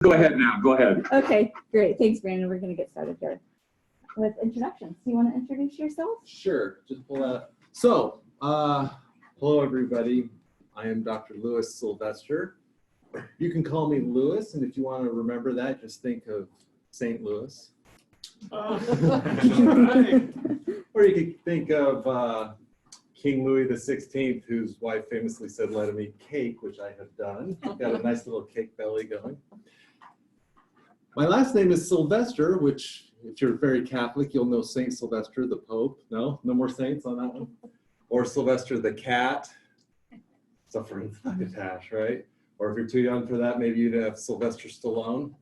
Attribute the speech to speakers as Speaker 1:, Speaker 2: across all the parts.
Speaker 1: Go ahead now. Go ahead.
Speaker 2: Okay, great. Thanks, Brandon. We're going to get started here with introductions. Do you want to introduce yourself?
Speaker 3: Sure. Just pull out. So, hello, everybody. I am Dr. Louis Sylvester. You can call me Louis, and if you want to remember that, just think of St. Louis. Or you could think of King Louis XVI, whose wife famously said, "Let him eat cake," which I have done. Got a nice little cake belly going. My last name is Sylvester, which, if you're very Catholic, you'll know Saint Sylvester, the Pope. No more saints on that one. Or Sylvester the cat, suffering succotash, right? Or if you're too young for that, maybe you'd have Sylvester Stallone.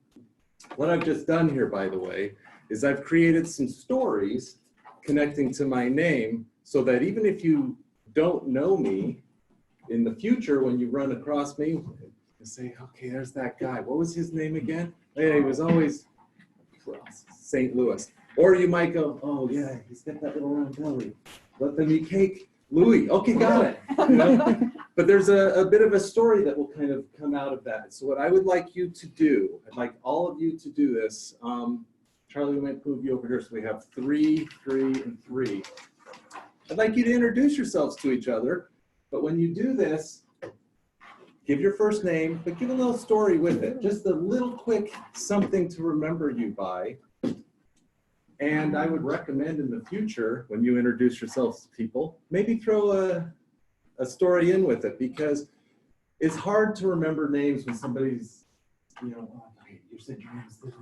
Speaker 3: What I've just done here, by the way, is I've created some stories connecting to my name so that even if you don't know me, in the future, when you run across me, you say, okay, there's that guy. What was his name again? Yeah, he was always St. Louis. Or you might go, oh yeah, he's got that little round belly. Let them eat cake. Louis. Okay, got it. You know? But there's a bit of a story that will kind of come out of that. So what I would like you to do, I'd like all of you to do this. Charlie, we might move you over here so we have 3, 3, and 3. I'd like you to introduce yourselves to each other. But when you do this, give your first name, but give a little story with it. Just a little quick something to remember you by. And I would recommend in the future, when you introduce yourselves to people, maybe throw a story in with it, because it's hard to remember names when somebody's, you know, oh, you said your name is this.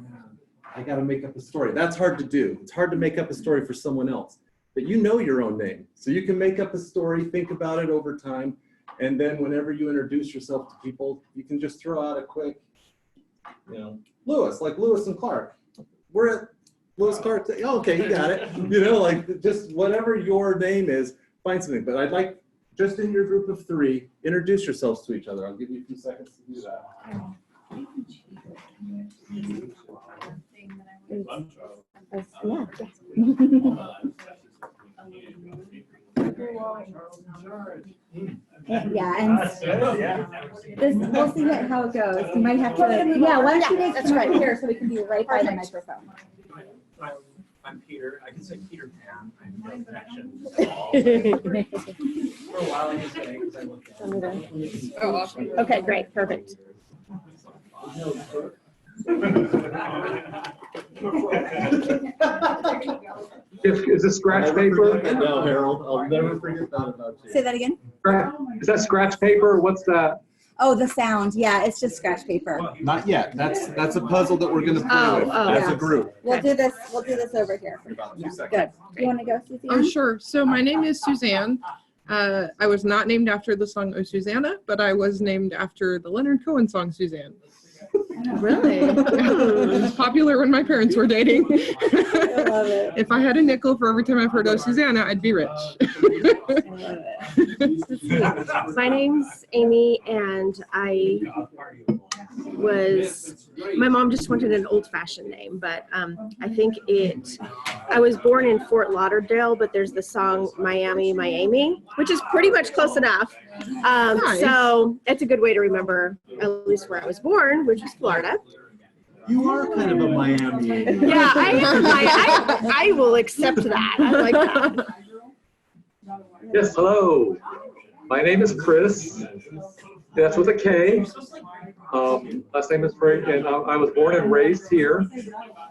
Speaker 3: I got to make up a story. That's hard to do. It's hard to make up a story for someone else. But you know your own name. So you can make up a story, think about it over time, and then whenever you introduce yourself to people, you can just throw out a quick, you know, Louis, like Lewis and Clark. We're at Louis Clark. Oh, okay, you got it. You know, like just whatever your name is, find something. But I'd like, just in your group of 3, introduce yourselves to each other. I'll give you a few seconds to do that.
Speaker 2: Yeah, and this, we'll see how it goes. You might have to, yeah, why don't you guys come right here so we can be right by the microphone.
Speaker 4: I'm Peter. I can say Peter Pan. I have no connection. For a while, I just say because I look at it.
Speaker 2: Oh, awesome. Okay, great, perfect.
Speaker 1: Is this scratch paper?
Speaker 3: No, Harold, I'll never forget that about you.
Speaker 2: Say that again.
Speaker 1: Is that scratch paper? What's that?
Speaker 2: Oh, the sound. Yeah, it's just scratch paper.
Speaker 3: Not yet. That's a puzzle that we're going to play with as a group.
Speaker 2: We'll do this. We'll do this over here.
Speaker 3: About 2
Speaker 2: Yeah,
Speaker 3: seconds.
Speaker 2: good. You want to go, Susie?
Speaker 5: Oh, sure. So my name is Suzanne. I was not named after the song "Oh Susanna," but I was named after the Leonard Cohen song "Suzanne."
Speaker 2: Really?
Speaker 5: It was popular when my parents were dating.
Speaker 2: I love it.
Speaker 5: If I had a nickel for every time I've heard "Oh Susanna," I'd be rich.
Speaker 6: My name's Amy, and my mom just wanted an old-fashioned name, but I think I was born in Fort Lauderdale, but there's the song Miami, Miami, which is pretty much close enough.
Speaker 5: Nice.
Speaker 6: So it's a good way to remember at least where I was born, which was Florida.
Speaker 3: You are kind of a Miami.
Speaker 6: Yeah, I will accept that. I like that.
Speaker 1: Yes, hello. My name is Chris. That's with a K. Last name is Frank, and I was born and raised here.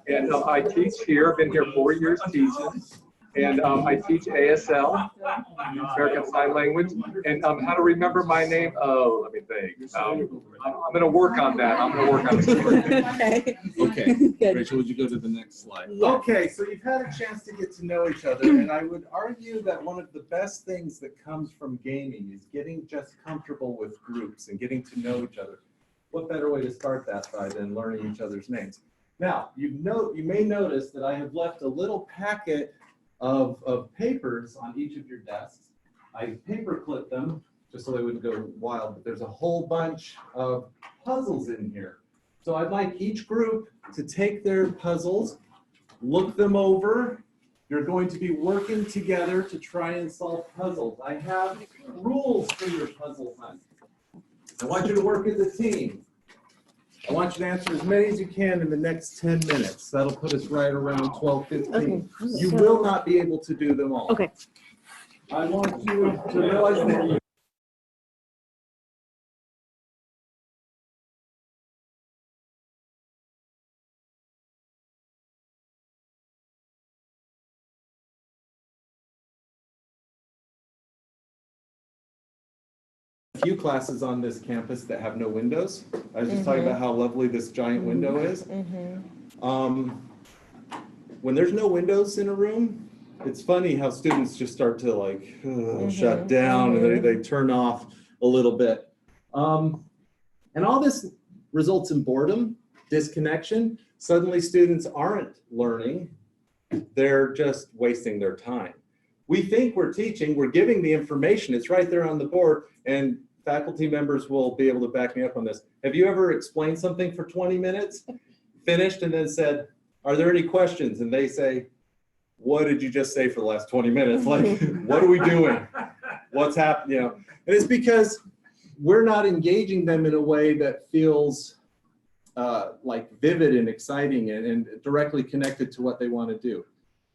Speaker 1: And I teach here. I've been here 4 years teaching. And I teach ASL, American Sign Language. And how to remember my name? Oh, let me think. I'm going to work on that. I'm going to work on it.
Speaker 3: Okay.
Speaker 2: Good.
Speaker 3: Rachel, would you go to the next slide?
Speaker 2: Yeah.
Speaker 3: Okay, so you've had a chance to get to know each other, and I would argue that one of the best things that comes from gaming is getting just comfortable with groups and getting to know each other. What better way to start that by than learning each other's names? Now, you may notice that I have left a little packet of papers on each of your desks. I paper clipped them just so they wouldn't go wild, but there's a whole bunch of puzzles in here. So I'd like each group to take their puzzles, look them over. You're going to be working together to try and solve puzzles. I have rules for your puzzle hunt. I want you to work as a team. I want you to answer as many as you can in the next 10 minutes. That'll put us right around 12:15.
Speaker 6: Okay,
Speaker 3: You
Speaker 6: so-
Speaker 3: will not be able to do them all.
Speaker 6: Okay.
Speaker 3: I want you to realize that few classes on this campus that have no windows. I was just talking about how lovely this giant window is. When there's no windows in a room, it's funny how students just start to like shut down and they turn off a little bit. And all this results in boredom, disconnection. Suddenly students aren't learning, they're just wasting their time. We think we're teaching, we're giving the information, it's right there on the board, and faculty members will be able to back me up on this. Have you ever explained something for 20 minutes, finished, and then said, are there any questions? And they say, what did you just say for the last 20 minutes? Like, what are we doing? What's happening? You know, and it's because we're not engaging them in a way that feels like vivid and exciting and directly connected to what they want to do.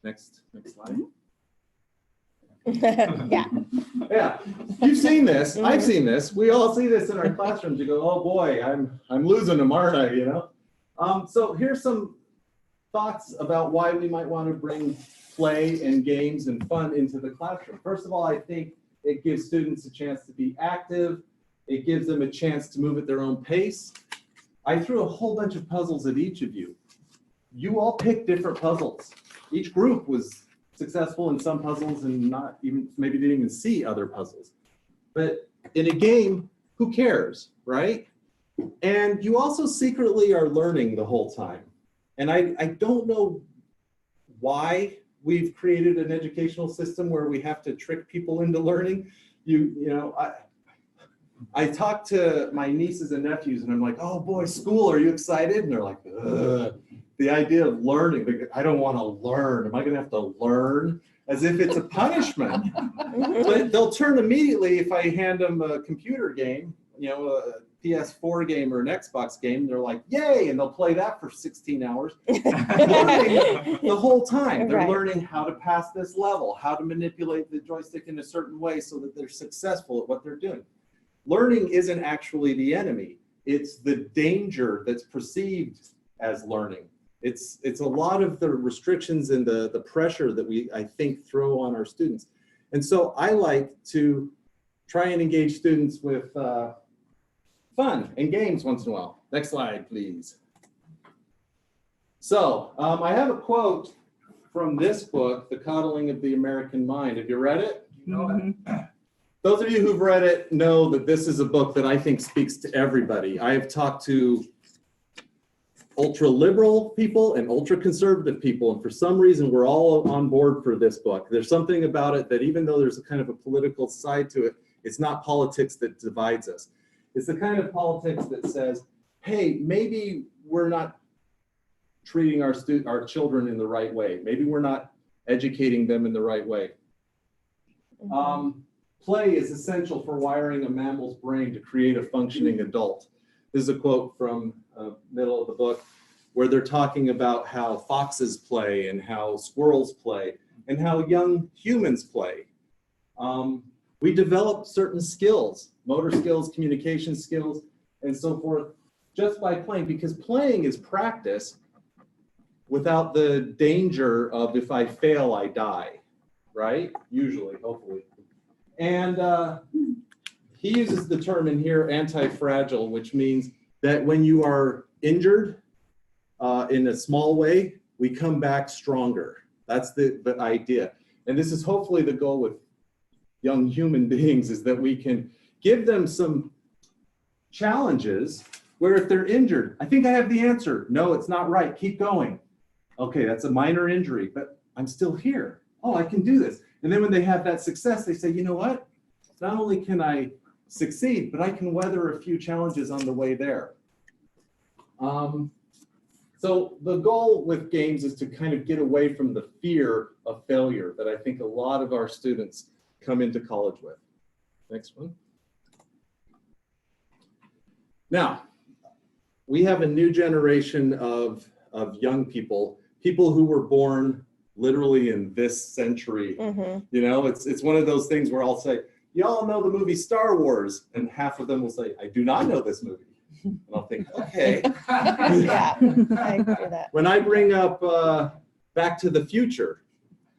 Speaker 3: Next slide.
Speaker 6: Yeah.
Speaker 3: Yeah, you've seen this. I've seen this. We all see this in our classrooms. You go, oh boy, I'm losing them, aren't I? You know. So here's some thoughts about why we might want to bring play and games and fun into the classroom. First of all, I think it gives students a chance to be active. It gives them a chance to move at their own pace. I threw a whole bunch of puzzles at each of you. You all picked different puzzles. Each group was successful in some puzzles and not even, maybe didn't even see other puzzles. But in a game, who cares, right? And you also secretly are learning the whole time. And I don't know why we've created an educational system where we have to trick people into learning. You know, I talk to my nieces and nephews and I'm like, oh boy, school, are you excited? And they're like, ugh. The idea of learning, I don't want to learn. Am I going to have to learn? As if it's a punishment. But they'll turn immediately if I hand them a computer game, you know, a PS4 game or an Xbox game. They're like, yay, and they'll play that for 16 hours. Learning the whole time. They're learning how to pass this level, how to manipulate the joystick in a certain way so that they're successful at what they're doing. Learning isn't actually the enemy. It's the danger that's perceived as learning. It's a lot of the restrictions and the pressure that we, I think, throw on our students. And so I like to try and engage students with fun and games once in a while. Next slide, please. So I have a quote from this book, The Coddling of the American Mind. Have you read it?
Speaker 4: No.
Speaker 3: Those of you who've read it know that this is a book that I think speaks to everybody. I have talked to ultra-liberal people and ultra-conservative people, and for some reason we're all on board for this book. There's something about it that even though there's a kind of a political side to it, it's not politics that divides us. It's the kind of politics that says, hey, maybe we're not treating our children in the right way. Maybe we're not educating them in the right way. Play is essential for wiring a mammal's brain to create a functioning adult. This is a quote from middle of the book where they're talking about how foxes play and how squirrels play and how young humans play. We develop certain skills, motor skills, communication skills, and so forth, just by playing, because playing is practice without the danger of if I fail, I die, right? Usually, hopefully. And he uses the term in here, anti-fragile, which means that when you are injured in a small way, we come back stronger. That's the idea. And this is hopefully the goal with young human beings, is that we can give them some challenges where if they're injured, I think I have the answer. No, it's not right. Keep going. Okay, that's a minor injury, but I'm still here. Oh, I can do this. And then when they have that success, they say, you know what? Not only can I succeed, but I can weather a few challenges on the way there. So the goal with games is to kind of get away from the fear of failure that I think a lot of our students come into college with. Next one. Now, we have a new generation of young people who were born literally in this century. You know, it's one of those things where I'll say, y'all know the movie Star Wars, and half of them will say, I do not know this movie. And I'll think, okay.
Speaker 6: Yeah, I agree with that.
Speaker 3: When I bring up Back to the Future,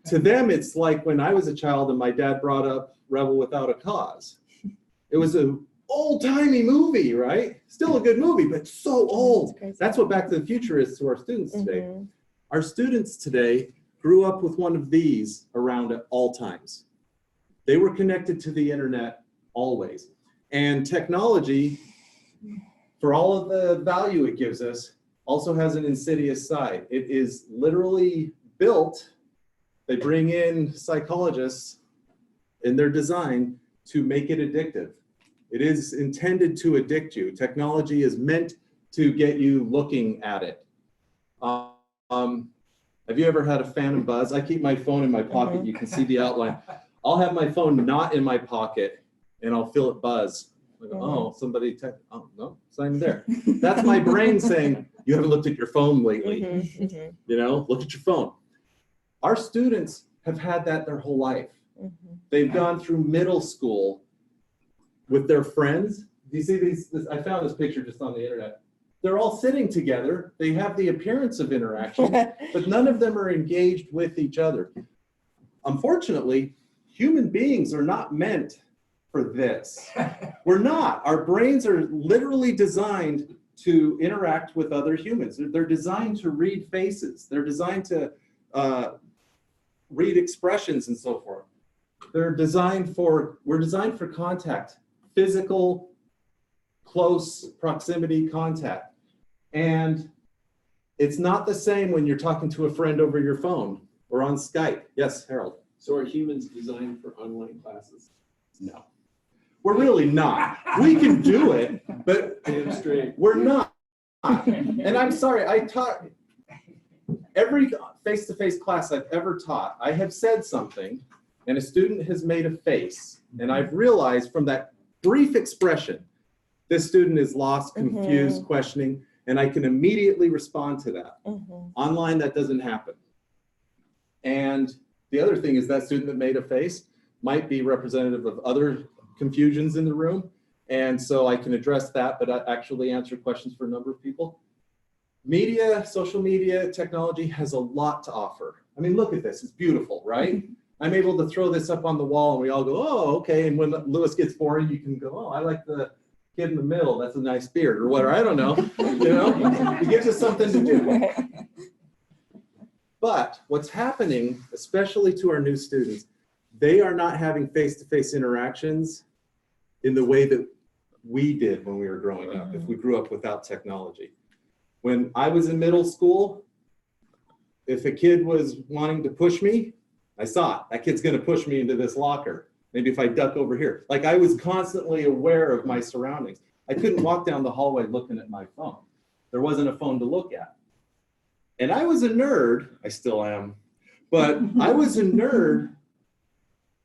Speaker 3: to them it's like when I was a child and my dad brought up Rebel Without a Cause. It was an old-timey movie, right? Still a good movie, but so old. That's what Back to the Future is to our students today. Our students today grew up with one of these around at all times. They were connected to the internet always. And technology, for all of the value it gives us, also has an insidious side. It is literally built, they bring in psychologists in their design to make it addictive. It is intended to addict you. Technology is meant to get you looking at it. Have you ever had a phantom buzz? I keep my phone in my pocket. You can see the outline. I'll have my phone not in my pocket and I'll feel it buzz. I go, oh, somebody texted. Oh, no, it's not even there. That's my brain saying, you haven't looked at your phone lately. You know, look at your phone. Our students have had that their whole life. They've gone through middle school with their friends. Do you see these? I found this picture just on the internet. They're all sitting together. They have the appearance of interaction, but none of them are engaged with each other. Unfortunately, human beings are not meant for this. We're not. Our brains are literally designed to interact with other humans. They're designed to read faces. They're designed to read expressions and so forth. We're designed for contact, physical, close proximity contact. And it's not the same when you're talking to a friend over your phone or on Skype. Yes, Harold.
Speaker 7: So are humans designed for online classes?
Speaker 3: No. We're really not. We can do it, but we're not. And I'm sorry, I taught every face-to-face class I've ever taught, I have said something and a student has made a face. And I've realized from that brief expression, this student is lost, confused, questioning, and I can immediately respond to that. Online, that doesn't happen. And the other thing is that student that made a face might be representative of other confusions in the room. And so I can address that, but I actually answer questions for a number of people. Media, social media, technology has a lot to offer. I mean, look at this, it's beautiful, right? I'm able to throw this up on the wall and we all go, oh, okay. And when Lewis gets boring, you can go, oh, I like the kid in the middle, that's a nice beard or whatever, I don't know. You know, it gives us something to do. But what's happening, especially to our new students, they are not having face-to-face interactions in the way that we did when we were growing up, if we grew up without technology. When I was in middle school, if a kid was wanting to push me, I saw it. That kid's gonna push me into this locker. Maybe if I duck over here. Like I was constantly aware of my surroundings. I couldn't walk down the hallway looking at my phone. There wasn't a phone to look at. And I was a nerd, I still am, but I was a nerd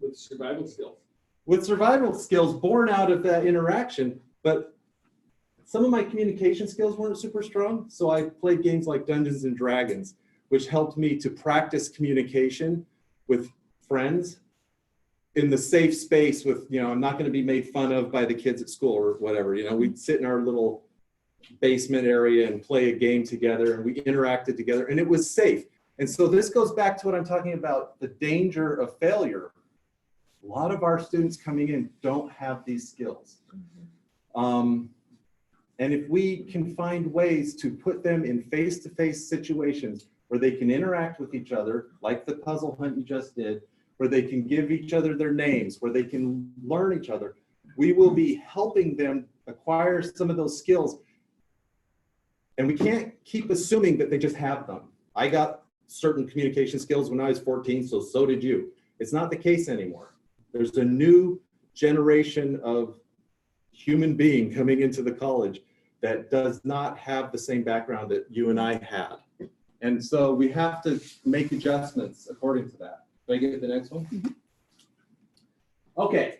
Speaker 7: With survival skills.
Speaker 3: with survival skills born out of that interaction, but some of my communication skills weren't super strong, so I played games like Dungeons and Dragons, which helped me to practice communication with friends in the safe space with, you know, I'm not going to be made fun of by the kids at school or whatever. You know, we'd sit in our little basement area and play a game together, and we interacted together, and it was safe. And so this goes back to what I'm talking about, the danger of failure. A lot of our students coming in don't have these skills. And if we can find ways to put them in face-to-face situations where they can interact with each other, like the puzzle hunt you just did, where they can give each other their names, where they can learn each other, we will be helping them acquire some of those skills. And we can't keep assuming that they just have them. I got certain communication skills when I was 14, so did you. It's not the case anymore. There's a new generation of human being coming into the college that does not have the same background that you and I had. And so we have to make adjustments according to that. Do I get the next one? Okay,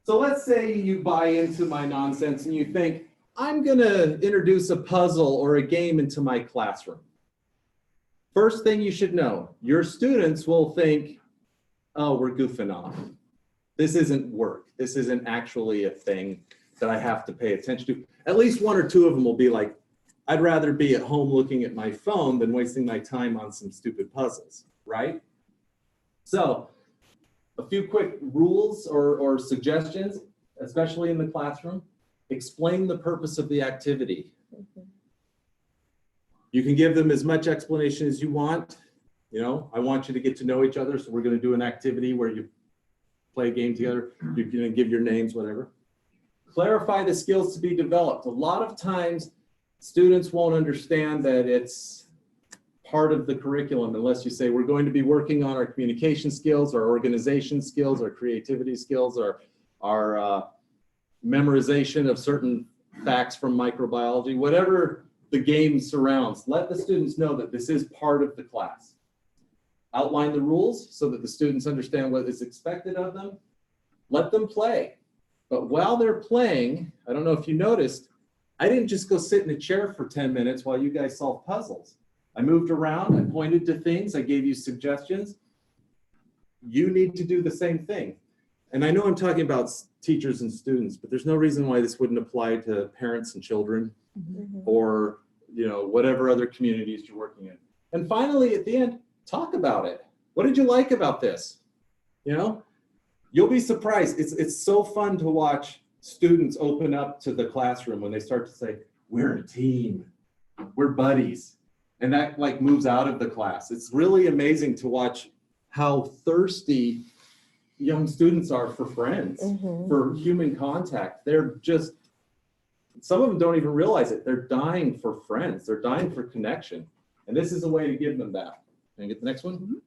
Speaker 3: so let's say you buy into my nonsense and you think, I'm gonna introduce a puzzle or a game into my classroom. First thing you should know, your students will think, oh, we're goofing off. This isn't work. This isn't actually a thing that I have to pay attention to. At least one or two of them will be like, I'd rather be at home looking at my phone than wasting my time on some stupid puzzles, right? So a few quick rules or suggestions, especially in the classroom. Explain the purpose of the activity. You can give them as much explanation as you want. You know, I want you to get to know each other, so we're going to do an activity where you play a game together. You're going to give your names, whatever. Clarify the skills to be developed. A lot of times, students won't understand that it's part of the curriculum unless you say we're going to be working on our communication skills, our organization skills, our creativity skills, our memorization of certain facts from microbiology, whatever the game surrounds. Let the students know that this is part of the class. Outline the rules so that the students understand what is expected of them. Let them play. But while they're playing, I don't know if you noticed, I didn't just go sit in a chair for 10 minutes while you guys solved puzzles. I moved around, I pointed to things, I gave you suggestions. You need to do the same thing. And I know I'm talking about teachers and students, but there's no reason why this wouldn't apply to parents and children or, you know, whatever other communities you're working in. And finally, at the end, talk about it. What did you like about this? You know, you'll be surprised. It's so fun to watch students open up to the classroom when they start to say, we're a team, we're buddies. And that like moves out of the class. It's really amazing to watch how thirsty young students are for friends, for human contact. They're just, some of them don't even realize it. They're dying for friends. They're dying for connection. And this is a way to give them that. Can I get the next one?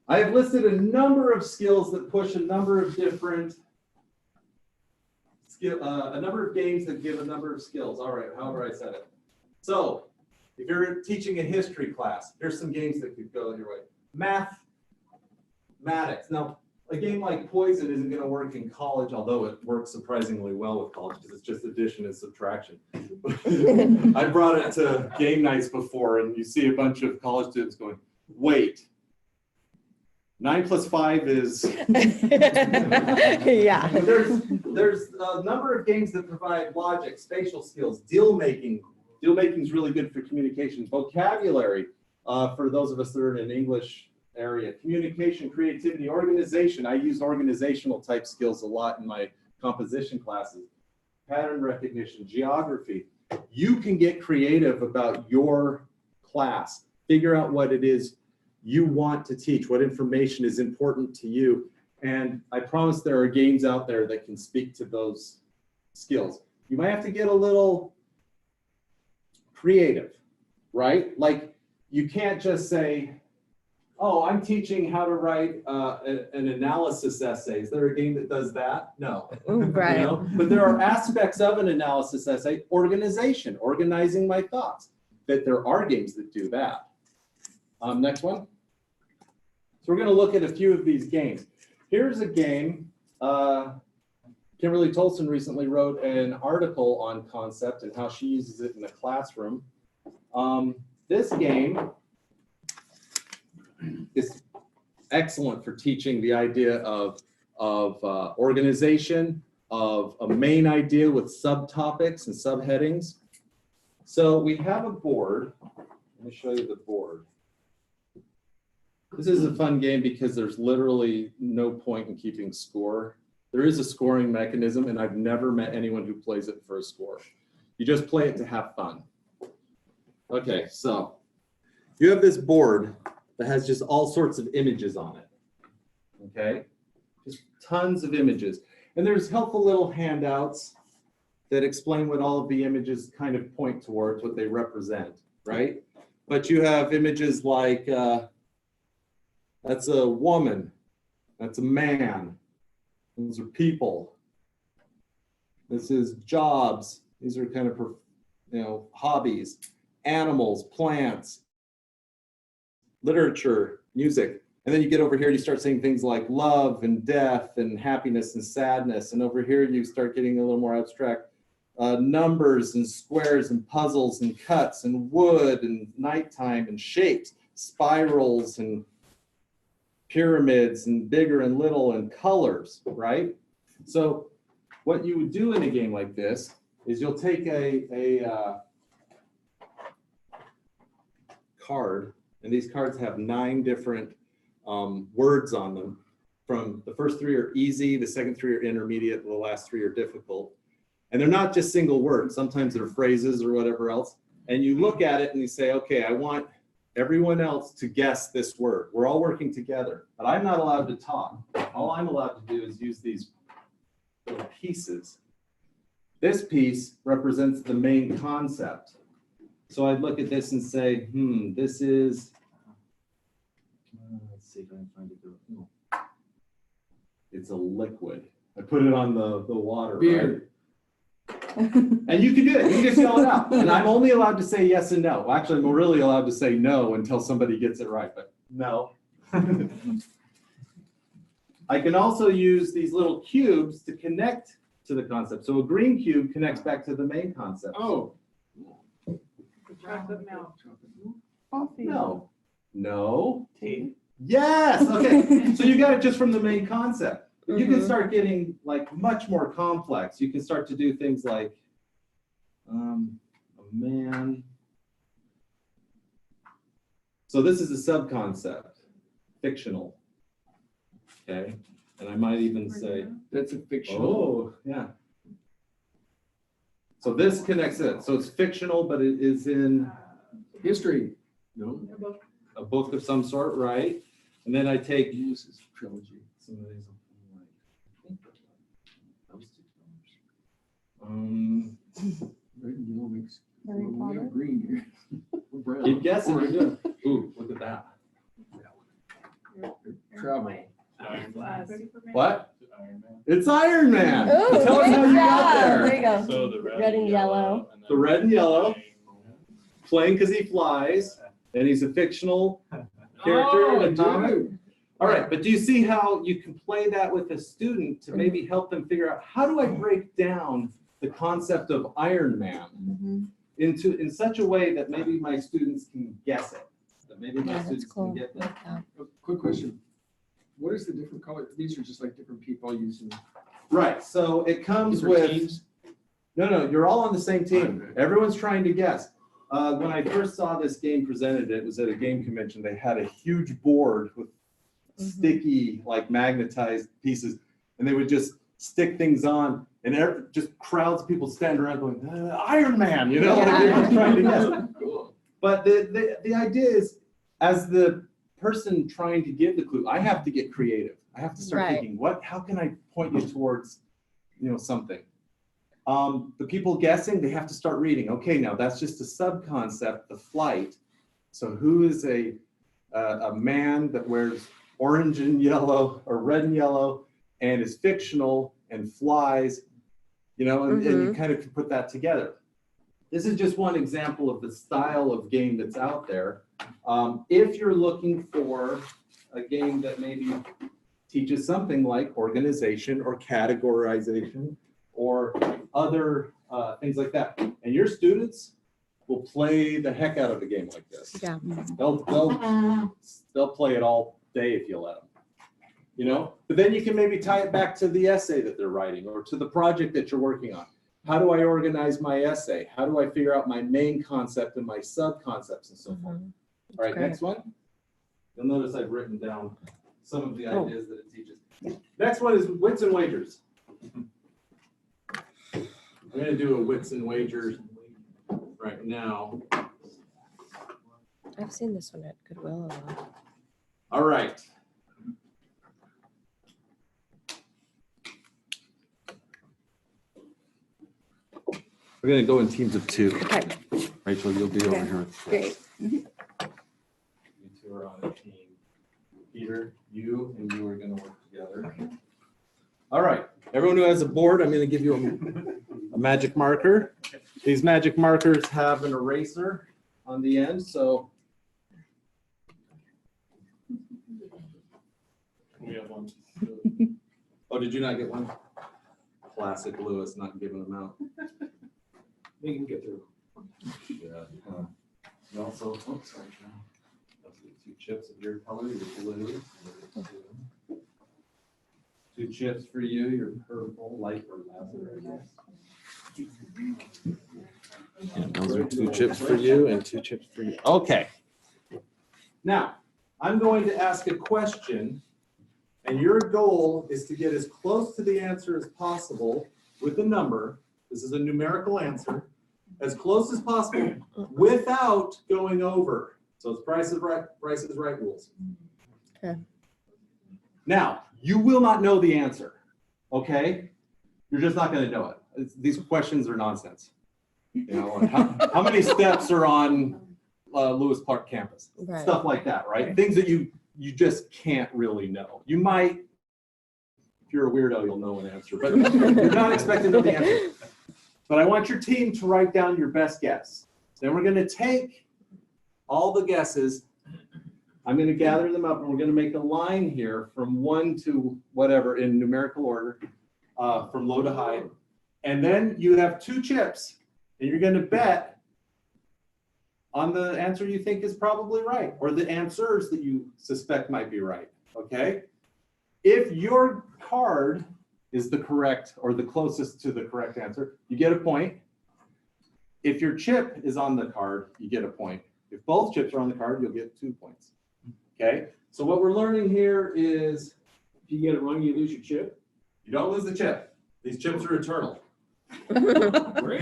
Speaker 3: I have listed a number of skills that push a number of different a number of games that give a number of skills. All right, however I said it. So if you're teaching a history class, here's some games that could go your way. Mathematics. Now, a game like Poison isn't going to work in college, although it works surprisingly well with college because it's just addition and subtraction. I brought it to game nights before, and you see a bunch of college students going, wait, 9 plus 5 is...
Speaker 6: Yeah.
Speaker 3: There's a number of games that provide logic, spatial skills, deal making. Deal making is really good for communication. Vocabulary, for those of us that are in an English area. Communication, creativity, organization. I use organizational type skills a lot in my composition classes. Pattern recognition, geography. You can get creative about your class. Figure out what it is you want to teach, what information is important to you. And I promise there are games out there that can speak to those skills. You might have to get a little creative, right? Like you can't just say, oh, I'm teaching how to write an analysis essay. Is there a game that does that? No.
Speaker 6: Right.
Speaker 3: You know? But there are aspects of an analysis essay, organization, organizing my thoughts, that there are games that do that. Next one. So we're going to look at a few of these games. Here's a game. Kimberly Tolson recently wrote an article on concept and how she uses it in the classroom. This game is excellent for teaching the idea of organization, of a main idea with subtopics and subheadings. So we have a board. Let me show you the board. This is a fun game because there's literally no point in keeping score. There is a scoring mechanism, and I've never met anyone who plays it for a score. You just play it to have fun. Okay, so you have this board that has just all sorts of images on it. Okay, just tons of images. And there's helpful little handouts that explain what all of the images kind of point towards, what they represent, right? But you have images like, that's a woman, that's a man, those are people, this is jobs, these are kind of, you know, hobbies, animals, plants, literature, music. And then you get over here, you start saying things like love and death and happiness and sadness. And over here, you start getting a little more abstract. numbers and squares and puzzles and cuts and wood and nighttime and shapes, spirals and pyramids and bigger and little and colors, right? So what you would do in a game like this is you'll take a card, and these cards have 9 different words on them. From the first 3 are easy, the second 3 are intermediate, the last 3 are difficult. And they're not just single words. Sometimes they're phrases or whatever else. And you look at it and you say, okay, I want everyone else to guess this word. We're all working together, but I'm not allowed to talk. All I'm allowed to do is use these little pieces. This piece represents the main concept. So I'd look at this and say, this is, let's see if I can find it. It's a liquid. I put it on the water,
Speaker 7: Beer.
Speaker 3: right? And you can do it. You can just yell it out. And I'm only allowed to say yes and no. Well, actually, I'm really allowed to say no until somebody gets it right, but no. I can also use these little cubes to connect to the concept. So a green cube connects back to the main concept.
Speaker 7: Oh.
Speaker 3: No. No.
Speaker 4: Tea.
Speaker 3: Yes. Okay. So you got it just from the main concept. But you can start getting like much more complex. You can start to do things like a man. So this is a sub-concept, fictional. Okay. And I might even say,
Speaker 7: That's a fictional.
Speaker 3: oh, yeah. So this connects it. So it's fictional, but it is in
Speaker 7: History. No.
Speaker 3: a book of some sort, right? And then I take
Speaker 7: Uses trilogy.
Speaker 3: some of these.
Speaker 7: Red and yellow makes.
Speaker 2: Harry
Speaker 7: well, we have
Speaker 2: Potter?
Speaker 7: green here. We're brown.
Speaker 3: Keep guessing. You're good. Ooh, look at that.
Speaker 7: Travel.
Speaker 3: What? It's Iron Man.
Speaker 2: Ooh,
Speaker 3: Tell us
Speaker 2: good
Speaker 3: how you got
Speaker 2: job.
Speaker 3: there.
Speaker 2: There you go.
Speaker 8: So the
Speaker 2: Red and yellow.
Speaker 3: The red and yellow. Playing because he flies, and he's a fictional character in a comic.
Speaker 7: dude.
Speaker 3: All right, but do you see how you can play that with a student to maybe help them figure out how do I break down the concept of Iron Man in such a way that maybe my students can guess it, that maybe my students can get that.
Speaker 7: A quick question. What is the different color? These are just like different people using.
Speaker 3: Right, so it comes
Speaker 7: different
Speaker 3: with,
Speaker 7: teams?
Speaker 3: no, you're all on the same team.
Speaker 7: Okay.
Speaker 3: Everyone's trying to guess. When I first saw this game presented, it was at a game convention. They had a huge board with sticky, like magnetized pieces, and they would just stick things on, and just crowds of people stand around going, Iron Man, you know, like everyone's trying to guess.
Speaker 7: Cool.
Speaker 3: But the idea is, as the person trying to give the clue, I have to get creative. I have to start thinking, how can I point you towards, something. The people guessing, they have to start reading. Okay, now that's just a sub-concept, the flight. So who is a man that wears orange and yellow or red and yellow and is fictional and flies, and you kind of can put that together. This is just one example of the style of game that's out there. If you're looking for a game that maybe teaches something like organization or categorization or other things like that, and your students will play the heck out of a game like this.
Speaker 6: Yeah.
Speaker 3: They'll play it all day if you let them. But then you can maybe tie it back to the essay that they're writing or to the project that you're working on. How do I organize my essay? How do I figure out my main concept and my sub-concepts and so forth? All right, next one. You'll notice I've written down some of the ideas that it teaches. Next one is wits and wagers. I'm going to do a wits and wagers right now.
Speaker 6: I've seen this one at Goodwill a lot.
Speaker 3: All right. We're going to go in teams of 2.
Speaker 6: Okay.
Speaker 3: Rachel, you'll be over here.
Speaker 6: Great.
Speaker 3: You 2 are on a team. Peter, you and you are going to work together. Okay. All right. Everyone who has a board, I'm going to give you a magic marker. These magic markers have an eraser on the end, so.
Speaker 8: We have one.
Speaker 3: Oh, did you not get one? Classic Lewis, not giving them out.
Speaker 7: We can get through.
Speaker 3: Yeah. You also, oops, sorry, John. Those are the 2 chips of your color, your blue. 2 chips for you, your purple, light or lavender, I guess. And those are 2 chips for you and 2 chips for you. Okay. Now, I'm going to ask a question, and your goal is to get as close to the answer as possible with a number. This is a numerical answer. As close as possible without going over. So it's Price is Right rules.
Speaker 6: Okay.
Speaker 3: Now, you will not know the answer, okay? You're just not going to know it. These questions are nonsense. You know, like how many steps are on Lewis Park campus?
Speaker 6: Right.
Speaker 3: Stuff like that, right? Things that you just can't really know. You might, if you're a weirdo, you'll know an answer, but you're not expecting to know the answer. But I want your team to write down your best guess. Then we're going to take all the guesses. I'm going to gather them up, and we're going to make a line here from 1 to whatever in numerical order, from low to high. And then you have 2 chips, and you're going to bet on the answer you think is probably right, or the answers that you suspect might be right, okay? If your card is the correct or the closest to the correct answer, you get a point. If your chip is on the card, you get a point. If both chips are on the card, you'll get 2 points. Okay? So what we're learning here is
Speaker 7: If you get it wrong, you lose your chip.
Speaker 3: you don't lose the chip. These chips are eternal.
Speaker 7: Roll the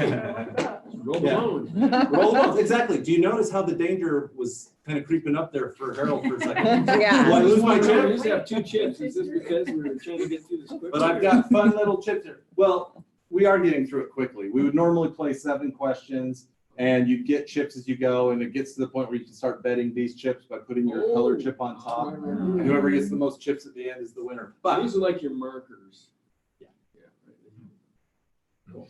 Speaker 3: Yeah.
Speaker 7: bone.
Speaker 3: Roll the bones. Exactly. Do you notice how the danger was kind of creeping up there for Harold for a second?
Speaker 6: Yeah.
Speaker 3: Do I lose my
Speaker 7: We
Speaker 3: chip?
Speaker 7: just have 2 chips. Is this because we're trying to get through this quickly?
Speaker 3: But I've got fun little chips here. Well, we are getting through it quickly. We would normally play 7 questions, and you get chips as you go, and it gets to the point where you can start betting these chips by putting your color chip on top. And whoever gets the most chips at the end is the winner. But
Speaker 7: These are like your markers.
Speaker 3: Yeah.
Speaker 7: Cool.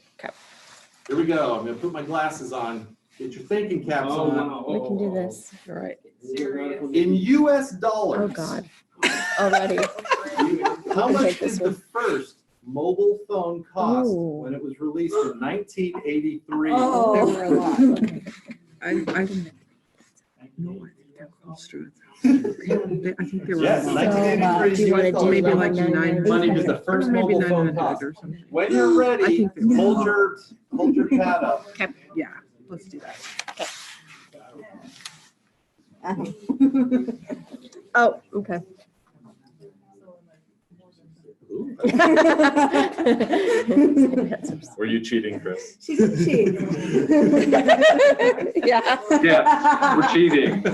Speaker 3: here we go. I'm going to put my glasses on. Get your thinking caps
Speaker 7: Oh,
Speaker 3: on.
Speaker 7: wow.
Speaker 6: We can do this. All right.
Speaker 3: In U.S. dollars.
Speaker 6: Oh, God. Already.
Speaker 3: How
Speaker 6: can
Speaker 3: much
Speaker 6: take
Speaker 3: did
Speaker 6: this
Speaker 3: the
Speaker 6: one.
Speaker 3: first mobile phone cost
Speaker 6: Ooh.
Speaker 3: when it was released in 1983?
Speaker 2: Oh.
Speaker 5: There were a lot. I don't know. I think they're close to it. I think they were
Speaker 3: Yes,
Speaker 5: about-
Speaker 3: 1983
Speaker 6: Do you want to
Speaker 3: US
Speaker 6: do
Speaker 3: dollars.
Speaker 5: maybe like
Speaker 6: 11.99?
Speaker 3: Money was the first
Speaker 5: maybe
Speaker 3: mobile phone
Speaker 5: 900
Speaker 3: cost.
Speaker 5: or something.
Speaker 3: When you're
Speaker 5: I
Speaker 3: ready,
Speaker 5: think they were.
Speaker 3: hold your pad up.
Speaker 5: Yeah, let's do that.
Speaker 6: Oh, okay.
Speaker 3: Were you cheating, Chris?
Speaker 2: She didn't cheat.
Speaker 6: Yeah.
Speaker 1: Yeah, we're cheating. No,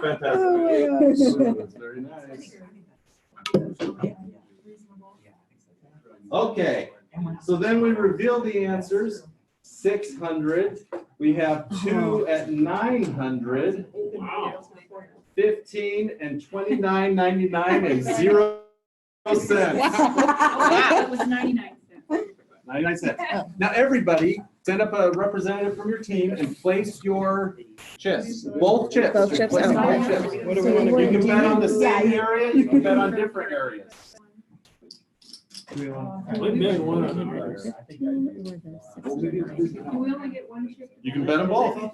Speaker 3: Fantastic.
Speaker 2: Oh my gosh.
Speaker 3: That's very nice. Okay, so then we reveal the answers. 600. We have 2 at 900.
Speaker 7: Wow.
Speaker 3: 15 and 29.99 and 0 cents.
Speaker 8: It was 99 cents.
Speaker 3: 99 cents. Now everybody send up a representative from your team and place your chips. Both chips.
Speaker 6: Both chips,
Speaker 3: Place
Speaker 6: okay.
Speaker 3: both chips.
Speaker 7: What do
Speaker 6: So
Speaker 7: we
Speaker 6: you
Speaker 7: want
Speaker 3: You
Speaker 7: to
Speaker 3: can bet on the same
Speaker 2: Yeah.
Speaker 3: area, you can bet on different areas.
Speaker 7: do? Let me bet one on ours.
Speaker 8: Do we only get one chip?
Speaker 3: You can bet them both.
Speaker 5: Let's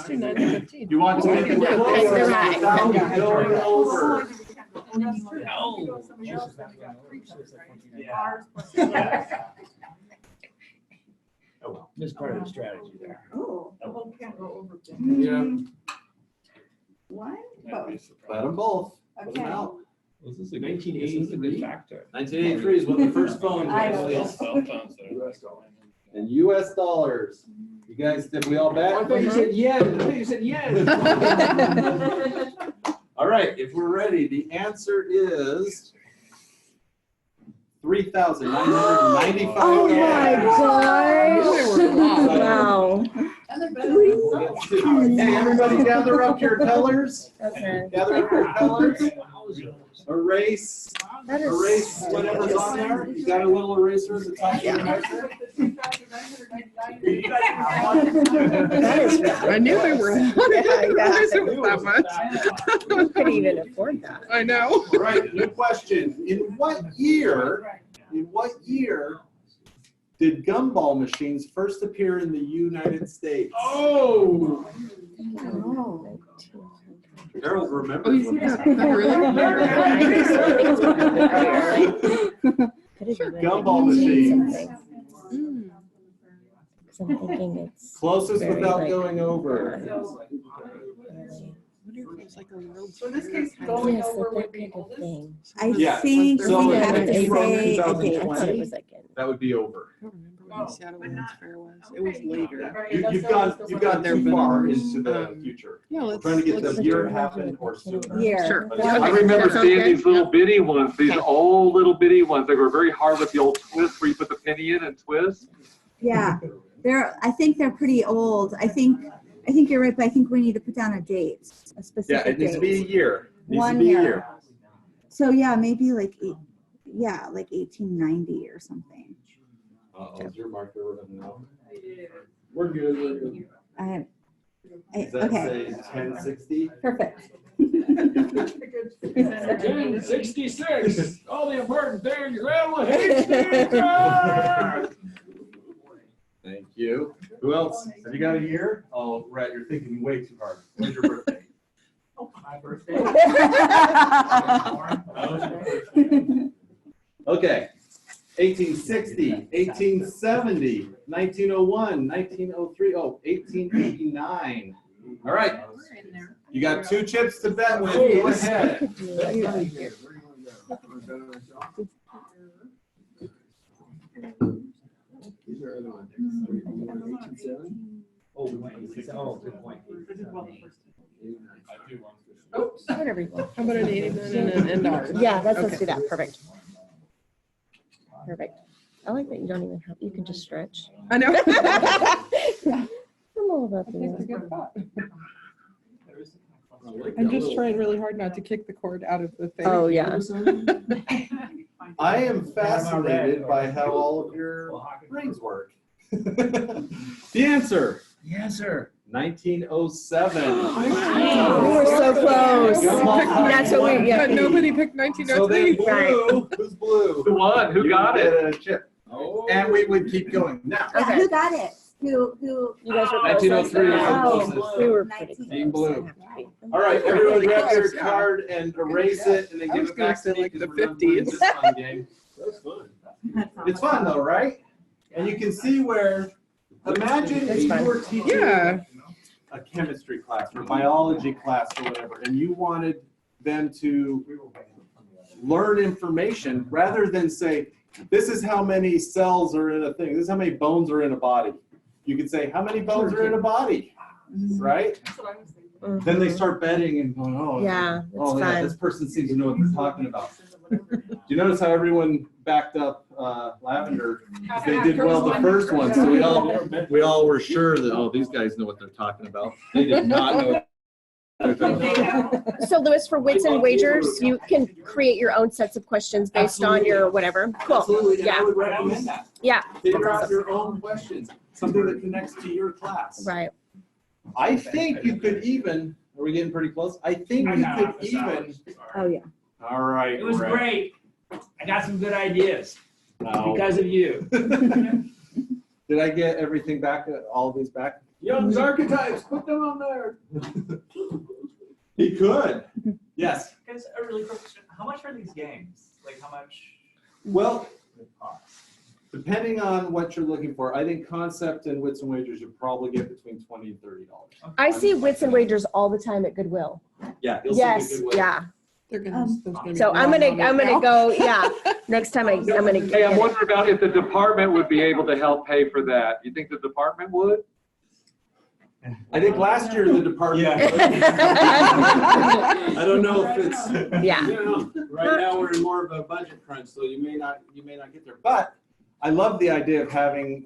Speaker 5: do 915.
Speaker 3: You want to make it
Speaker 6: Okay,
Speaker 3: closer
Speaker 6: you're right.
Speaker 3: without going over.
Speaker 8: And then you want to go somebody else, then you got 3 chips, right? Ours plus-
Speaker 4: Oh, well, this is part of the strategy there.
Speaker 8: Oh, can't go over.
Speaker 7: Yeah.
Speaker 2: One? Both.
Speaker 3: Bet them both. Put them
Speaker 2: Okay.
Speaker 3: out.
Speaker 4: This is a
Speaker 7: 1983.
Speaker 4: factor.
Speaker 3: 1983 is when the first phone
Speaker 2: I
Speaker 3: was
Speaker 2: know.
Speaker 3: released.
Speaker 7: US dollar.
Speaker 3: In US dollars. You guys, did we all
Speaker 7: Oh, I
Speaker 3: bet?
Speaker 7: thought you said yen. I thought you said yen.
Speaker 3: All right, if we're ready, the answer is $3,995.
Speaker 6: Oh my gosh. Wow.
Speaker 3: Hey, everybody gather up your colors.
Speaker 6: Okay.
Speaker 3: Gather up your colors. Erase,
Speaker 6: That is.
Speaker 3: erase whatever's on there. You got a little eraser at the top of your eraser?
Speaker 6: That is.
Speaker 5: I knew they were.
Speaker 6: Yeah,
Speaker 5: It was that much.
Speaker 6: Who could even afford that?
Speaker 5: I know.
Speaker 3: All right, new question. In what year did gumball machines first appear in the United States?
Speaker 7: Oh!
Speaker 2: Oh.
Speaker 3: Harold
Speaker 5: Oh,
Speaker 3: remembers.
Speaker 5: you think that really?
Speaker 3: Gumball machines.
Speaker 5: Mm.
Speaker 6: I'm thinking it's
Speaker 3: Closest
Speaker 6: very,
Speaker 3: without
Speaker 6: like,
Speaker 3: going over.
Speaker 8: So in this case, going
Speaker 6: yes,
Speaker 8: over
Speaker 6: that
Speaker 8: would be
Speaker 6: kind of
Speaker 8: oldest.
Speaker 6: thing.
Speaker 2: I
Speaker 3: Yeah,
Speaker 2: think
Speaker 3: so
Speaker 2: we
Speaker 3: if
Speaker 2: have
Speaker 3: it's
Speaker 2: to
Speaker 3: from
Speaker 2: say a
Speaker 6: I thought
Speaker 2: date.
Speaker 3: 2020,
Speaker 6: it was like
Speaker 3: that would be over.
Speaker 5: I don't remember when the Seattle Women's Fair was. It was later.
Speaker 3: You've gone too far into the future.
Speaker 5: Yeah,
Speaker 3: We're
Speaker 5: let's.
Speaker 3: trying to get
Speaker 5: let's
Speaker 3: the
Speaker 5: do
Speaker 3: year
Speaker 5: it.
Speaker 3: happen or sooner.
Speaker 2: Year.
Speaker 5: Sure.
Speaker 3: But
Speaker 5: Okay.
Speaker 1: I remember
Speaker 5: that sounds
Speaker 1: seeing
Speaker 5: good.
Speaker 1: these little bitty ones, these
Speaker 6: Okay.
Speaker 1: old little bitty ones. They were very hard with the old twist where you put the penny in and twist.
Speaker 2: Yeah, I think they're pretty old. I think you're right, but I think we need to put down a date, a
Speaker 3: Yeah,
Speaker 2: specific
Speaker 3: it needs to be a
Speaker 2: date.
Speaker 3: year. Needs to
Speaker 2: 1
Speaker 3: be a
Speaker 2: year.
Speaker 3: year.
Speaker 2: So yeah, maybe like 1890 or something.
Speaker 3: Is your marker? No.
Speaker 7: We're good, we're good.
Speaker 3: Does that
Speaker 2: Okay,
Speaker 3: say 1060?
Speaker 2: perfect.
Speaker 7: 1066, all the important things, Grandma Hastings.
Speaker 3: Thank you. Who else? Have you got a year? Oh, Rhett, you're thinking way too hard. When's your birthday?
Speaker 8: My birthday.
Speaker 3: Okay. 1860, 1870, 1901, 1903, 1889. All right. You got 2 chips to bet with. Go ahead.
Speaker 7: These are other ones. 1807.
Speaker 4: Oh, good point.
Speaker 6: whatever you want.
Speaker 5: How about an 89 and an end R?
Speaker 6: Yeah, let's
Speaker 5: Okay.
Speaker 6: do that. Perfect. Perfect. I like that you don't even have, you can just stretch.
Speaker 5: I know.
Speaker 6: I'm all about the.
Speaker 5: I'm just trying really hard not to kick the cord out of the thing.
Speaker 6: Oh, yeah.
Speaker 3: I am fascinated by how all of your brains work. The answer.
Speaker 4: Yes, sir.
Speaker 3: 1907.
Speaker 6: We were so close. That's what we,
Speaker 5: But
Speaker 6: yeah.
Speaker 5: nobody picked
Speaker 3: So then
Speaker 5: 1903.
Speaker 3: blue, who's blue?
Speaker 1: Who won? Who got it?
Speaker 3: Get a chip. And we would keep going. Now,
Speaker 2: Yeah,
Speaker 6: Okay.
Speaker 2: who got it? Who?
Speaker 6: You guys were
Speaker 3: 1903 is the
Speaker 2: Oh.
Speaker 3: closest.
Speaker 6: We were pretty close.
Speaker 3: Team blue.
Speaker 6: I have to be.
Speaker 3: All right, everyone grab your
Speaker 5: Yeah.
Speaker 3: card and erase it and then
Speaker 5: I
Speaker 3: give
Speaker 5: was
Speaker 3: it
Speaker 5: gonna
Speaker 3: back to
Speaker 5: say,
Speaker 3: me
Speaker 5: like,
Speaker 3: because
Speaker 5: the
Speaker 3: we're done playing
Speaker 5: 50s.
Speaker 3: this fun game. That's fun. It's fun though, right? And you can see where, imagine if
Speaker 6: It's
Speaker 3: you
Speaker 6: fun.
Speaker 3: were teaching
Speaker 5: Yeah.
Speaker 3: a chemistry class or biology class or whatever, and you wanted them to learn information rather than say, this is how many cells are in a thing, this is how many bones are in a body. You could say, how many bones are in a body, right? Then they start betting and going, oh,
Speaker 6: Yeah, it's
Speaker 3: oh yeah, this
Speaker 6: fun.
Speaker 3: person seems to know what they're talking about. Do you notice how everyone backed up Lavender? They did well the first one, so we all were sure that, oh, these guys know what they're talking about. They did not know.
Speaker 6: So Louis, for wits and wagers, you can create your own sets of questions based on your whatever. Cool.
Speaker 3: Absolutely, and I
Speaker 6: Yeah.
Speaker 3: would recommend that.
Speaker 6: Yeah.
Speaker 3: Figure out your own questions, something that connects to your class.
Speaker 6: Right.
Speaker 3: I think you could even, are we getting pretty close? I think you could even,
Speaker 2: Oh, yeah.
Speaker 3: all right.
Speaker 4: It was
Speaker 3: Brett.
Speaker 4: great. I got some good ideas
Speaker 3: No.
Speaker 4: because of you.
Speaker 3: Did I get everything back, all of these back?
Speaker 7: Young's archetypes, put them on there.
Speaker 3: He could, yes.
Speaker 4: Guys, a really quick question. How much are these games? Like how much
Speaker 3: Well,
Speaker 4: it cost?
Speaker 3: depending on what you're looking for, I think concept and wits and wagers you probably get between $20 and $30.
Speaker 6: I see wits and wagers all the time at Goodwill.
Speaker 3: Yeah, you'll see the
Speaker 6: Yes.
Speaker 3: Goodwill.
Speaker 6: Yeah.
Speaker 5: They're gonna, there's gonna be
Speaker 6: So I'm
Speaker 5: one
Speaker 6: gonna
Speaker 5: on it now.
Speaker 6: go. Yeah. Next time I'm gonna
Speaker 1: Hey,
Speaker 6: get
Speaker 1: I'm
Speaker 6: it.
Speaker 1: wondering about if the department would be able to help pay for that. You think the department would?
Speaker 3: I think last year the department. I don't know if it's.
Speaker 6: Yeah.
Speaker 3: You know, right now we're in more of a budget crunch, so you may not get there. But I love the idea of having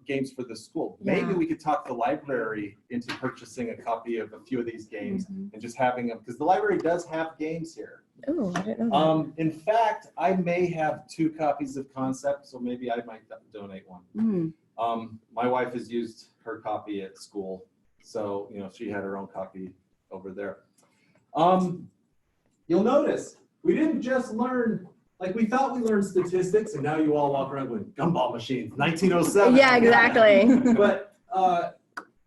Speaker 3: games for the school. Maybe
Speaker 6: Yeah.
Speaker 3: we could talk the library into purchasing a copy of a few of these games and just having them, because the library does have games here.
Speaker 6: Oh, I didn't know that.
Speaker 3: In fact, I may have 2 copies of Concept, so maybe I might donate one.
Speaker 2: Mm.
Speaker 3: My wife has used her copy at school, so she had her own copy over there. You'll notice we didn't just learn Like we thought we learned statistics, and now you all walk around with gumball machines, 1907.
Speaker 6: Yeah, exactly.
Speaker 3: But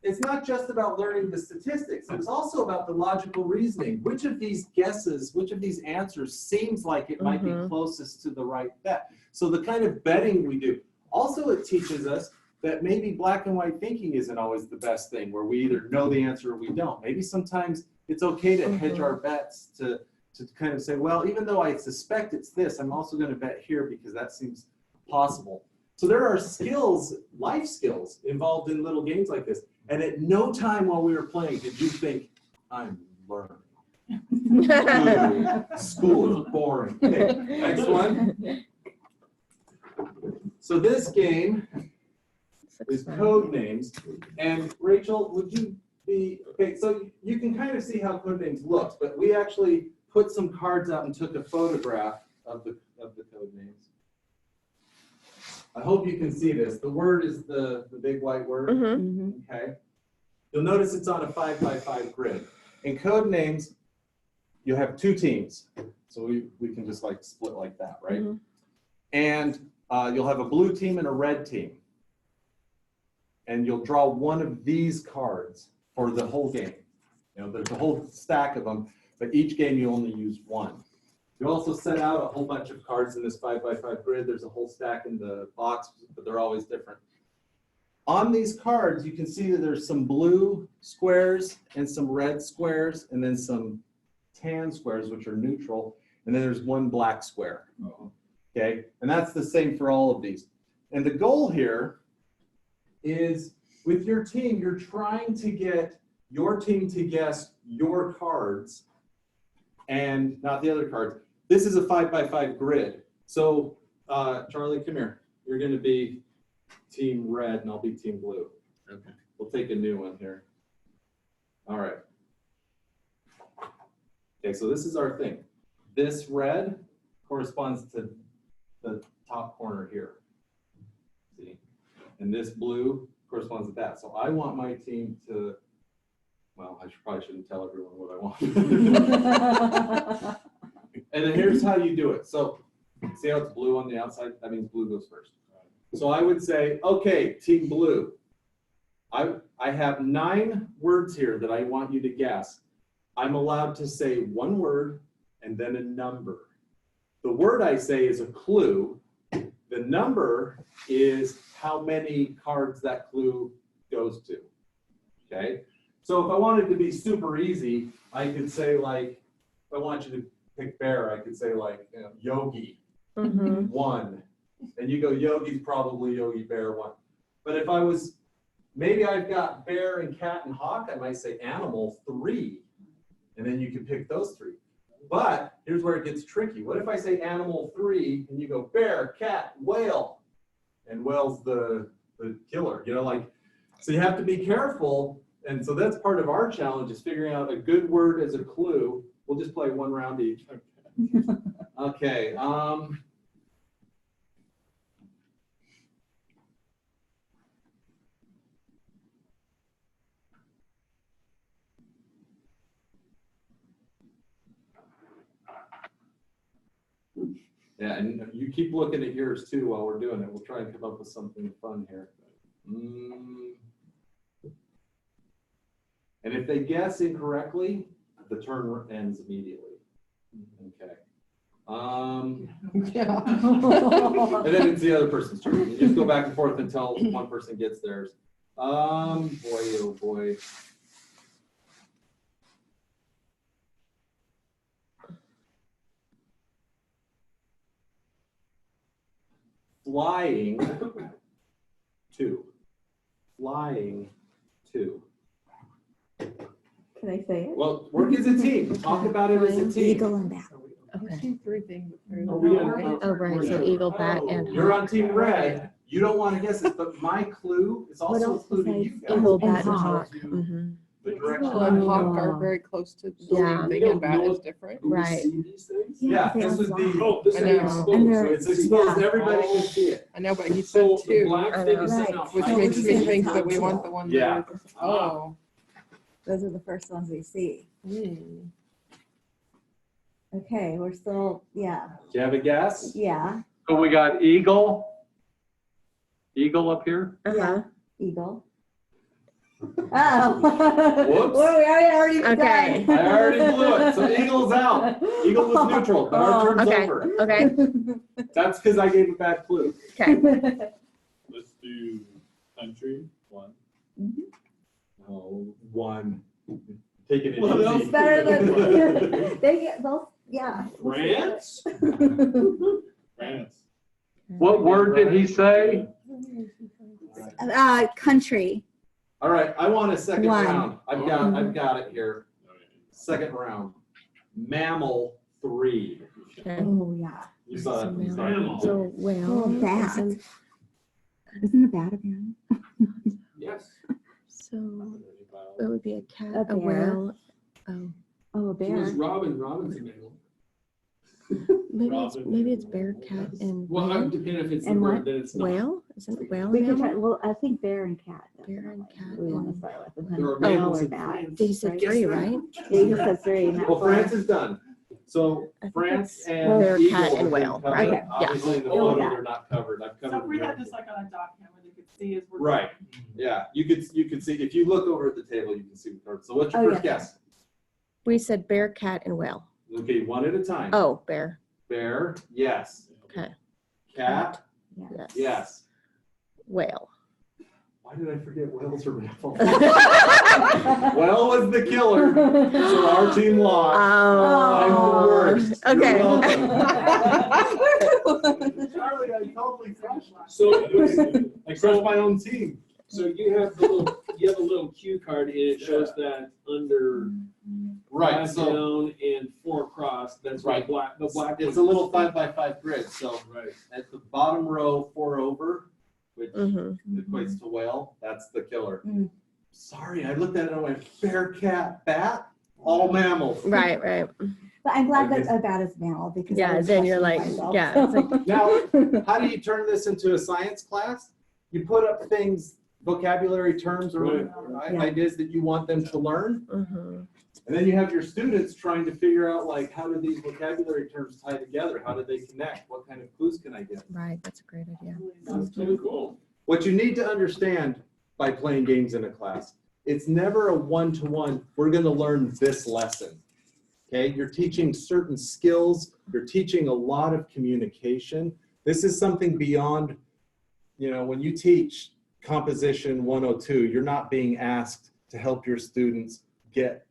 Speaker 3: it's not just about learning the statistics. It's also about the logical reasoning. Which of these guesses, which of these answers seems like it might be closest to the right bet? So the kind of betting we do. Also, it teaches us that maybe black and white thinking isn't always the best thing, where we either know the answer or we don't. Maybe sometimes it's okay to hedge our bets to kind of say, well, even though I suspect it's this, I'm also going to bet here because that seems possible. So there are skills, life skills, involved in little games like this. And at no time while we were playing did you think, I'm learning. Ooh, school is boring. Okay, next one. So this game is code names. And Rachel, would you be, okay, so you can kind of see how code names looks, but we actually put some cards out and took a photograph of the code names. I hope you can see this. The word is the big white word. Okay. You'll notice it's on a 5x5 grid. In code names, you have two teams. So we can just like split like that, right? And you'll have a blue team and a red team. And you'll draw one of these cards for the whole game. You know, there's a whole stack of them, but each game you only use one. You also set out a whole bunch of cards in this 5x5 grid. There's a whole stack in the box, but they're always different. On these cards, you can see that there's some blue squares and some red squares, and then some tan squares, which are neutral, and then there's one black square. Okay, and that's the same for all of these. And the goal here is with your team, you're trying to get your team to guess your cards and not the other cards. This is a 5x5 grid. So Charlie, come here. You're going to be team red and I'll be team blue. Okay. We'll take a new one here. All right. Okay, so this is our thing. This red corresponds to the top corner here. See? And this blue corresponds to that. So I want my team to, well, I probably shouldn't tell everyone what I want. And then here's how you do it. So see how it's blue on the outside? That means blue goes first. So I would say, okay, team blue. I have 9 words here that I want you to guess. I'm allowed to say one word and then a number. The word I say is a clue. The number is how many cards that clue goes to. Okay? So if I wanted to be super easy, I could say like, if I want you to pick bear, I could say like, you know, Yogi, 1. And you go, Yogi's probably Yogi Bear 1. But if I was, maybe I've got bear and cat and hawk, I might say animal 3. And then you can pick those 3. But here's where it gets tricky. What if I say animal 3 and you go bear, cat, whale? And whale's the killer, you know, like, so you have to be careful. And so that's part of our challenge, is figuring out a good word as a clue. We'll just play 1 round each. Okay. Yeah, and you keep looking at yours too while we're doing it. We'll try and come up with something fun here. And if they guess incorrectly, the turn ends immediately. Okay. And then it's the other person's turn. You just go back and forth until one person gets theirs. Boy, oh boy. Flying 2. Flying 2.
Speaker 2: Can I say it?
Speaker 3: Well, work as a team. Talk about it as a team.
Speaker 2: Eagle and bat.
Speaker 5: Okay. 3 things.
Speaker 3: Oh, right.
Speaker 6: Oh, right. So eagle, bat, and
Speaker 3: You're on team red. You don't want to guess this, but my clue is also a clue to you guys.
Speaker 6: eagle,
Speaker 3: It
Speaker 6: bat, and
Speaker 3: tells
Speaker 6: hawk.
Speaker 3: you the direction.
Speaker 5: Well, and hawk are very close to the
Speaker 6: Yeah.
Speaker 5: same thing, and bat is different.
Speaker 6: Right.
Speaker 3: Yeah, this would be,
Speaker 7: This
Speaker 5: I
Speaker 7: is
Speaker 5: know.
Speaker 7: exposed.
Speaker 2: And
Speaker 3: so
Speaker 2: they're-
Speaker 3: it's exposed, everybody can see it.
Speaker 5: I know, but he
Speaker 7: So
Speaker 5: said
Speaker 7: the
Speaker 5: 2,
Speaker 7: black
Speaker 6: I
Speaker 7: thing
Speaker 6: know.
Speaker 7: is sent
Speaker 2: Right.
Speaker 7: out
Speaker 5: which
Speaker 7: five.
Speaker 5: makes
Speaker 2: this
Speaker 5: me
Speaker 2: is
Speaker 5: think
Speaker 2: the
Speaker 5: that we
Speaker 2: top
Speaker 5: want
Speaker 2: two.
Speaker 5: the one
Speaker 3: Yeah.
Speaker 5: that. Oh.
Speaker 2: Those are the first ones we see. Okay, we're still, yeah,
Speaker 3: Do you have a guess?
Speaker 2: yeah,
Speaker 1: So we got eagle. Eagle up here.
Speaker 6: Uh-huh.
Speaker 2: eagle. Oh.
Speaker 3: Whoops.
Speaker 2: Well, we already
Speaker 6: Okay.
Speaker 2: done.
Speaker 3: I already blew it, so eagle's out. Eagle was neutral, but our turn's
Speaker 6: Okay.
Speaker 3: over.
Speaker 6: Okay.
Speaker 3: That's because I gave a bad clue.
Speaker 6: Okay.
Speaker 9: Let's do country, one.
Speaker 3: Oh, one. Take it
Speaker 9: Well,
Speaker 3: easy.
Speaker 2: It's better than, they get both, yeah.
Speaker 9: France? France.
Speaker 1: What word did he say?
Speaker 2: Country.
Speaker 3: All right, I want a second
Speaker 2: One.
Speaker 3: round. I've got it here. Second round. Mammal 3.
Speaker 6: Okay.
Speaker 2: Oh, yeah.
Speaker 3: You saw it. You saw it.
Speaker 9: Mammal.
Speaker 6: So, well,
Speaker 2: Oh, bat.
Speaker 6: isn't-
Speaker 2: Isn't a bat a mammal?
Speaker 9: Yes.
Speaker 6: so it would be a cat,
Speaker 2: A
Speaker 6: a
Speaker 2: bear.
Speaker 6: whale. Oh,
Speaker 2: Oh, a
Speaker 7: She was
Speaker 2: bear.
Speaker 7: Robin's a mammal.
Speaker 6: maybe it's bear, cat, and
Speaker 7: Well,
Speaker 6: whale.
Speaker 7: depending if it's the
Speaker 2: And
Speaker 7: bird,
Speaker 2: what?
Speaker 7: then it's not.
Speaker 6: Whale? Isn't it whale? a
Speaker 2: We could try,
Speaker 6: mammal?
Speaker 2: well, I think bear and cat.
Speaker 6: Bear and cat
Speaker 2: We want to
Speaker 6: and-
Speaker 2: start with. And
Speaker 7: There are
Speaker 2: then
Speaker 7: mammals
Speaker 2: or
Speaker 7: in
Speaker 2: bat.
Speaker 7: France.
Speaker 6: He said
Speaker 2: Right?
Speaker 6: 3, right?
Speaker 2: Yeah, you said 3. And
Speaker 3: Well,
Speaker 2: that's
Speaker 3: France is done. So
Speaker 6: I think
Speaker 3: France
Speaker 6: it's
Speaker 3: and
Speaker 6: bear,
Speaker 3: eagle
Speaker 6: cat,
Speaker 3: have
Speaker 6: and
Speaker 3: been
Speaker 6: whale,
Speaker 3: covered.
Speaker 6: right?
Speaker 2: Okay.
Speaker 3: Obviously, in the
Speaker 2: Yeah.
Speaker 3: photo, they're not covered. I've
Speaker 8: So
Speaker 3: covered
Speaker 8: if we
Speaker 3: the
Speaker 8: had
Speaker 3: other
Speaker 8: this like on a document where they could see as we're.
Speaker 3: Right. Yeah, you could see, if you look over at the table, you can see the cards. So what's your
Speaker 2: Oh,
Speaker 3: first
Speaker 2: yeah.
Speaker 3: guess?
Speaker 6: We said bear, cat, and whale.
Speaker 3: Okay, one at a time.
Speaker 6: Oh, bear.
Speaker 3: Bear, yes.
Speaker 6: Okay.
Speaker 3: Cat,
Speaker 6: Yes.
Speaker 3: yes.
Speaker 6: Whale.
Speaker 3: Why did I forget whales are mammals? Whale was the killer, so our team lost. I'm the worst. You're
Speaker 6: Okay.
Speaker 3: Charlie, I totally crushed.
Speaker 9: So,
Speaker 3: I crushed my own team.
Speaker 9: so you have a little cue card and it shows that under
Speaker 3: Right,
Speaker 9: five
Speaker 3: so
Speaker 9: down and 4 across, that's
Speaker 3: Right.
Speaker 9: the black.
Speaker 3: it's a little 5x5 grid. So
Speaker 9: Right.
Speaker 3: at the bottom row, 4 over, which
Speaker 6: Mm-hmm.
Speaker 3: equates to whale, that's the killer.
Speaker 2: Mm.
Speaker 3: Sorry, I looked at it and I went, bear, cat, bat, all mammals.
Speaker 6: Right, right.
Speaker 2: But I'm glad that a bat is mammal because. I
Speaker 6: Yeah,
Speaker 2: was
Speaker 6: then you're
Speaker 2: questioning
Speaker 6: like,
Speaker 2: myself.
Speaker 6: yeah, it's like-
Speaker 3: Now, how do you turn this into a science class? You put up things, vocabulary terms or
Speaker 9: Right.
Speaker 2: Yeah.
Speaker 3: ideas that you want them to learn.
Speaker 6: Mhm.
Speaker 3: And then you have your students trying to figure out like, how do these vocabulary terms tie together? How do they connect? What kind of clues can I get?
Speaker 6: Right, that's a great idea.
Speaker 9: That's kind of cool.
Speaker 3: What you need to understand by playing games in a class, it's never a one-to-one, we're gonna learn this lesson. Okay, you're teaching certain skills, you're teaching a lot of communication. This is something beyond, when you teach composition 102, you're not being asked to help your students get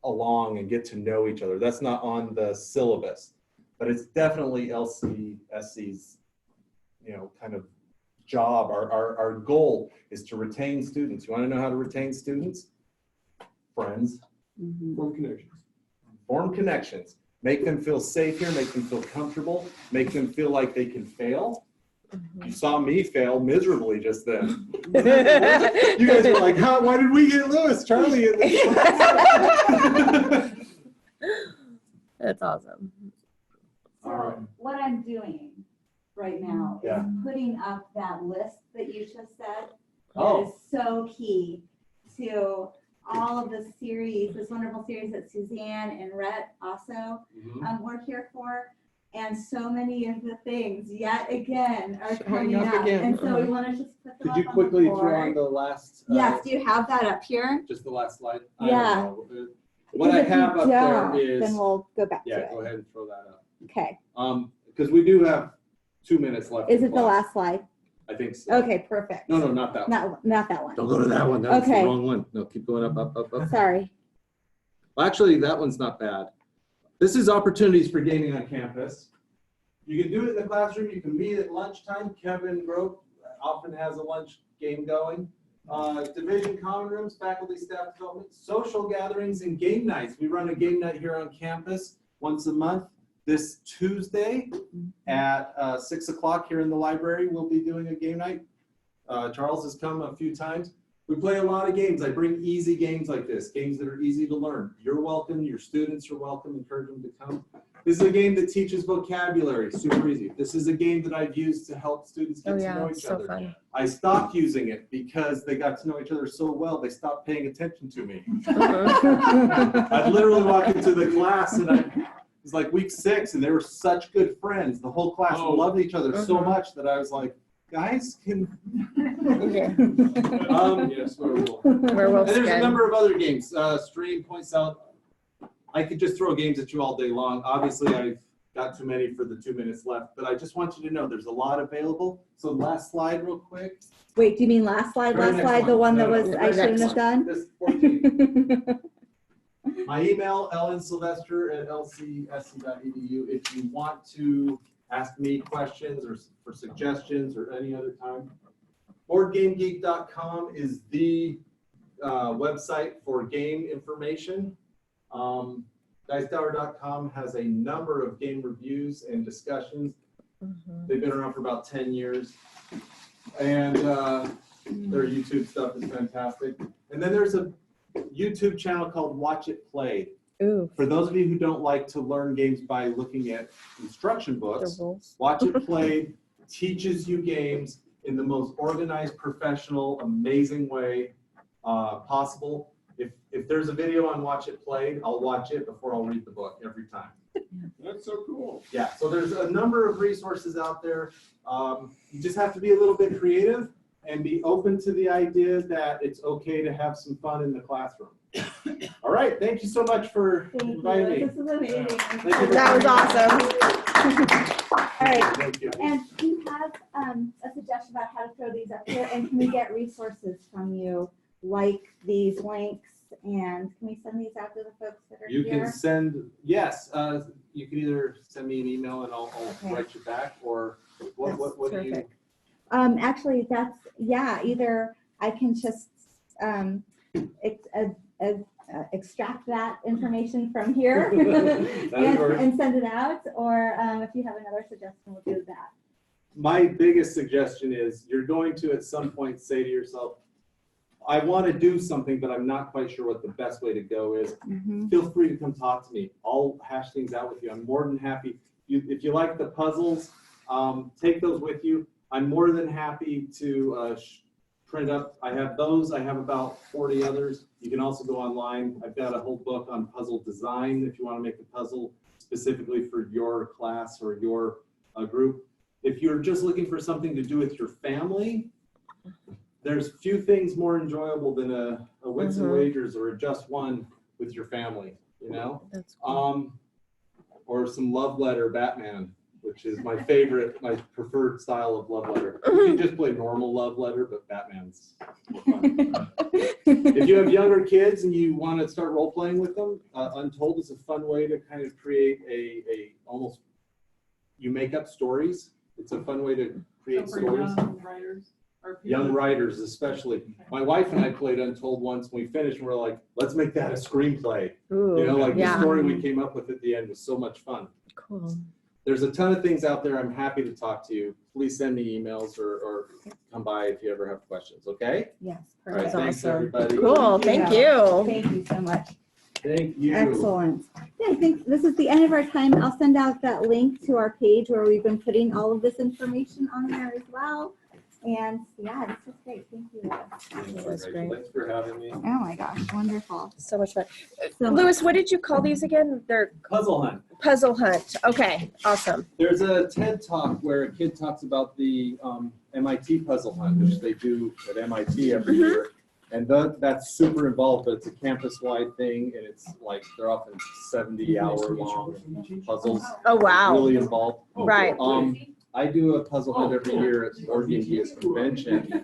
Speaker 3: along and get to know each other. That's not on the syllabus, but it's definitely LCSC's, kind of job. Our goal is to retain students. You want to know how to retain students? Friends.
Speaker 2: Mhm.
Speaker 7: Form connections.
Speaker 3: Form connections. Make them feel safe here, make them feel comfortable, make them feel like they can fail. You saw me fail miserably just then. You guys were like, why did we get Lewis? Charlie in this class.
Speaker 6: That's awesome.
Speaker 3: All right.
Speaker 2: So what I'm doing right now is
Speaker 3: Yeah.
Speaker 2: putting up that list that you just said. That
Speaker 3: Oh.
Speaker 2: is so key to all of the series, this wonderful series that Suzanne and Rhett also work here for. And so many of the things yet again are coming
Speaker 5: up
Speaker 2: up.
Speaker 5: again.
Speaker 2: And so we want to just put them
Speaker 3: Could
Speaker 2: up
Speaker 3: you
Speaker 2: on
Speaker 3: quickly
Speaker 2: the
Speaker 3: throw on
Speaker 2: board.
Speaker 3: the last?
Speaker 2: Yes, do you have that up here?
Speaker 3: Just the last slide?
Speaker 2: Yeah.
Speaker 3: Don't know. What I
Speaker 2: Because if you
Speaker 3: have up there
Speaker 2: don't,
Speaker 3: is,
Speaker 2: Then we'll go back to
Speaker 3: yeah, go
Speaker 2: it.
Speaker 3: ahead and throw that up.
Speaker 2: Okay.
Speaker 3: Because we do have 2 minutes left.
Speaker 2: Is
Speaker 3: in
Speaker 2: it the
Speaker 3: class.
Speaker 2: last slide?
Speaker 3: I think so.
Speaker 2: Okay, perfect.
Speaker 3: No, not that one.
Speaker 2: Not that one.
Speaker 3: Don't go to that one. That's
Speaker 2: Okay.
Speaker 3: the wrong one. No, keep going up.
Speaker 2: Sorry.
Speaker 3: Well, actually, that one's not bad. This is opportunities for gaming on campus. You can do it in the classroom. You can meet at lunchtime. Kevin Grove often has a lunch game going. Division common rooms, faculty, staff development, social gatherings, and game nights. We run a game night here on campus once a month. This Tuesday at 6 o'clock here in the library, we'll be doing a game night. Charles has come a few times. We play a lot of games. I bring easy games like this, games that are easy to learn. You're welcome. Your students are welcome. Encourage them to come. This is a game that teaches vocabulary, super easy. This is a game that I've used to help students get
Speaker 6: Oh
Speaker 3: to
Speaker 6: yeah,
Speaker 3: know
Speaker 6: it's
Speaker 3: each
Speaker 6: so
Speaker 3: other.
Speaker 6: fun.
Speaker 3: I stopped using it because they got to know each other so well, they stopped paying attention to me.
Speaker 6: Mhm.
Speaker 3: I'd literally walk into the class and was like week 6, and they were such good friends. The whole class loved each other so much that I was like, guys, can.
Speaker 9: Yes, werewolf.
Speaker 3: And there's a number of other games. Stream points out, I could just throw games at you all day long. Obviously, I've got too many for the 2 minutes left, but I just want you to know there's a lot available. So last slide real quick.
Speaker 2: Wait, do you mean last slide?
Speaker 3: Very
Speaker 2: Last
Speaker 3: next
Speaker 2: slide,
Speaker 3: one.
Speaker 2: the one that
Speaker 3: No,
Speaker 2: was
Speaker 3: no,
Speaker 2: I
Speaker 3: very
Speaker 2: shouldn't
Speaker 3: next
Speaker 2: have done?
Speaker 3: This 14. My email, llensylvester@lcsc.edu. If you want to ask me questions or for suggestions or any other time. BoardGameGeek.com is the website for game information. DiceTower.com has a number of game reviews and discussions. They've been around for about 10 years. And their YouTube stuff is fantastic. And then there's a YouTube channel called Watch It Played.
Speaker 6: Ooh.
Speaker 3: For those of you who don't like to learn games by looking at instruction books, Watch It Played teaches you games in the most organized, professional, amazing way possible. If there's a video on Watch It Played, I'll watch it before I'll read the book every time.
Speaker 9: That's so cool.
Speaker 3: Yeah, so there's a number of resources out there. You just have to be a little bit creative and be open to the idea that it's okay to have some fun in the classroom. All right, thank you so much for inviting me.
Speaker 2: This is amazing.
Speaker 6: That was awesome.
Speaker 2: All right.
Speaker 3: Thank you.
Speaker 2: And do you have a suggestion about how to throw these up here? And can we get resources from you, like these links? And can we send these out to the folks that are
Speaker 3: You
Speaker 2: here?
Speaker 3: can send, yes, you can either send me an email and I'll
Speaker 2: Okay.
Speaker 3: write you back, or what do you?
Speaker 2: Terrific. Actually, that's, yeah, either I can just extract that information from here and send it out, or if you have another suggestion, we'll do that.
Speaker 3: My biggest suggestion is you're going to at some point say to yourself, I want to do something, but I'm not quite sure what the best way to go is. Feel free to come talk to me. I'll hash things out with you. I'm more than happy. If you like the puzzles, take those with you. I'm more than happy to print up. I have those. I have about 40 others. You can also go online. I've got a whole book on puzzle design if you want to make a puzzle specifically for your class or your group. If you're just looking for something to do with your family, there's few things more enjoyable than a Wits and Wagers or a Just One with your family, you know?
Speaker 6: That's cool.
Speaker 3: Or some love letter Batman, which is my favorite, my preferred style of love letter. You can just play normal love letter, but Batman's more fun. If you have younger kids and you want to start role playing with them, Untold is a fun way to kind of create almost, you make up stories. It's a fun way to create stories. Young writers, especially. My wife and I played Untold once. When we finished, and we're like, let's make that a screenplay.
Speaker 6: Ooh,
Speaker 3: You know, like
Speaker 6: yeah.
Speaker 3: the story we came up with at the end was so much fun.
Speaker 6: Cool.
Speaker 3: There's a ton of things out there. I'm happy to talk to you. Please send me emails or come by if you ever have questions, okay?
Speaker 2: Yes,
Speaker 3: All right,
Speaker 2: perfect.
Speaker 3: thanks, everybody.
Speaker 6: Cool. Thank you.
Speaker 2: Thank you so much.
Speaker 3: Thank you.
Speaker 2: Excellent. Yeah, I think this is the end of our time. I'll send out that link to our page where we've been putting all of this information on there as well. And yeah, this was great. Thank you.
Speaker 6: It was great.
Speaker 3: Thanks for having me.
Speaker 2: Oh my gosh, wonderful.
Speaker 6: So much fun.
Speaker 2: So
Speaker 6: Louis, what did you call these again? They're
Speaker 3: Puzzle Hunt.
Speaker 6: Puzzle Hunt. Okay, awesome.
Speaker 3: There's a TED Talk where a kid talks about the MIT Puzzle Hunt, which they do at MIT every year. And that's super involved, but it's a campus-wide thing, and it's like they're often 70-hour-long puzzles.
Speaker 6: Oh, wow.
Speaker 3: Really involved.
Speaker 6: Right.
Speaker 3: I do a puzzle hunt every year at Board Game Geek convention.